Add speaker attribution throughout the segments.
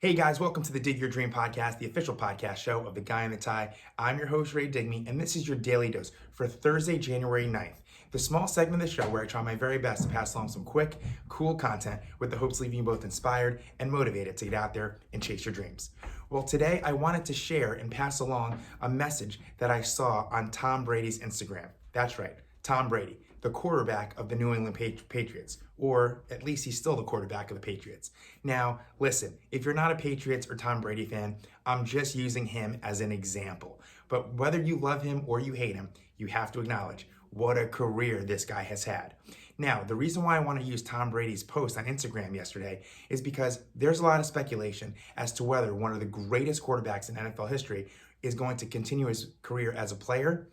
Speaker 1: Hey guys, welcome to the Dig Your Dream podcast, the official podcast show of The Guy in the Tie. I'm your host, Ray Digmi, and this is your daily dose for Thursday, January 9th. The small segment of the show where I try my very best to pass along some quick, cool content with the hopes of leaving you both inspired and motivated to get out there and chase your dreams. Well, today I wanted to share and pass along a message that I saw on Tom Brady's Instagram. That's right, Tom Brady, the quarterback of the New England Patriots, or at least he's still the quarterback of the Patriots. Now, listen, if you're not a Patriots or Tom Brady fan, I'm just using him as an example. But whether you love him or you hate him, you have to acknowledge what a career this guy has had. Now, the reason why I want to use Tom Brady's post on Instagram yesterday is because there's a lot of speculation as to whether one of the greatest quarterbacks in NFL history is going to continue his career as a player,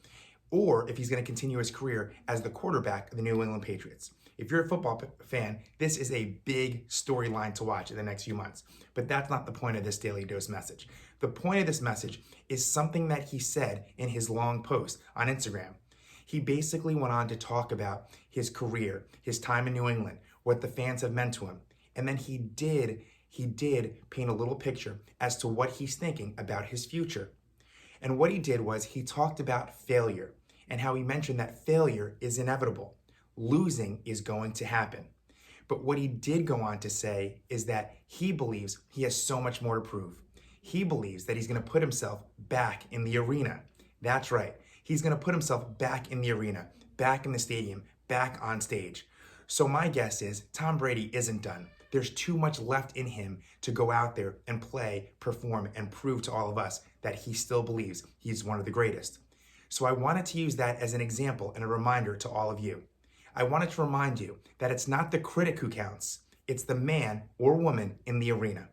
Speaker 1: or if he's going to continue his career as the quarterback of the New England Patriots. If you're a football fan, this is a big storyline to watch in the next few months. But that's not the point of this Daily Dose message. The point of this message is something that he said in his long post on Instagram. He basically went on to talk about his career, his time in New England, what the fans have meant to him. And then he did paint a little picture as to what he's thinking about his future. And what he did was he talked about failure and how he mentioned that failure is inevitable. Losing is going to happen. But what he did go on to say is that he believes he has so much more to prove. He believes that he's going to put himself back in the arena. That's right. He's going to put himself back in the arena, back in the stadium, back on stage. So my guess is Tom Brady isn't done. There's too much left in him to go out there and play, perform, and prove to all of us that he still believes he's one of the greatest. So I wanted to use that as an example and a reminder to all of you. I wanted to remind you that it's not the critic who counts, it's the man or woman in the arena.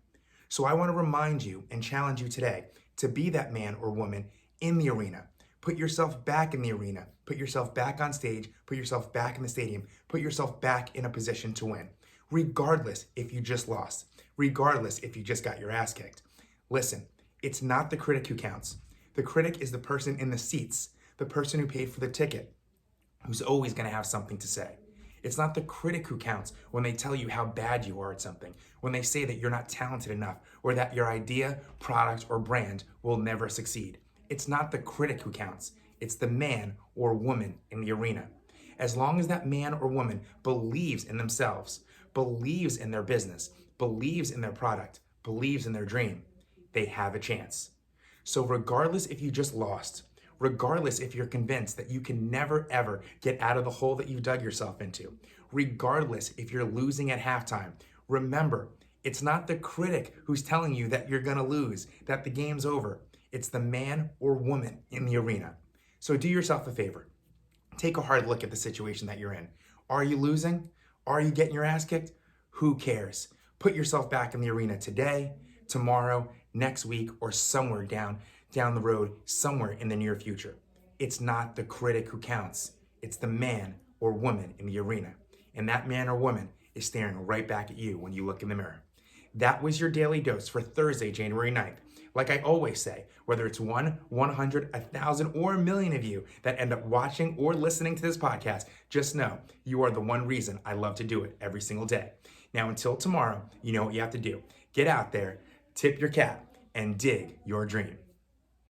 Speaker 1: So I want to remind you and challenge you today to be that man or woman in the arena. Put yourself back in the arena. Put yourself back on stage. Put yourself back in the stadium. Put yourself back in a position to win, regardless if you just lost, regardless if you just got your ass kicked. Listen, it's not the critic who counts. The critic is the person in the seats, the person who paid for the ticket, who's always going to have something to say. It's not the critic who counts when they tell you how bad you are at something, when they say that you're not talented enough, or that your idea, product, or brand will never succeed. It's not the critic who counts. It's the man or woman in the arena. As long as that man or woman believes in themselves, believes in their business, believes in their product, believes in their dream, they have a chance. So regardless if you just lost, regardless if you're convinced that you can never ever get out of the hole that you've dug yourself into, regardless if you're losing at halftime, remember, it's not the critic who's telling you that you're gonna lose, that the game's over. It's the man or woman in the arena. So do yourself a favor. Take a hard look at the situation that you're in. Are you losing? Are you getting your ass kicked? Who cares? Put yourself back in the arena today, tomorrow, next week, or somewhere down the road, somewhere in the near future. It's not the critic who counts. It's the man or woman in the arena. And that man or woman is staring right back at you when you look in the mirror. That was your daily dose for Thursday, January 9th. Like I always say, whether it's 1, 100, 1,000, or a million of you that end up watching or listening to this podcast, just know you are the one reason I love to do it every single day. Now, until tomorrow, you know what you have to do. Get out there, tip your cap, and dig your dream.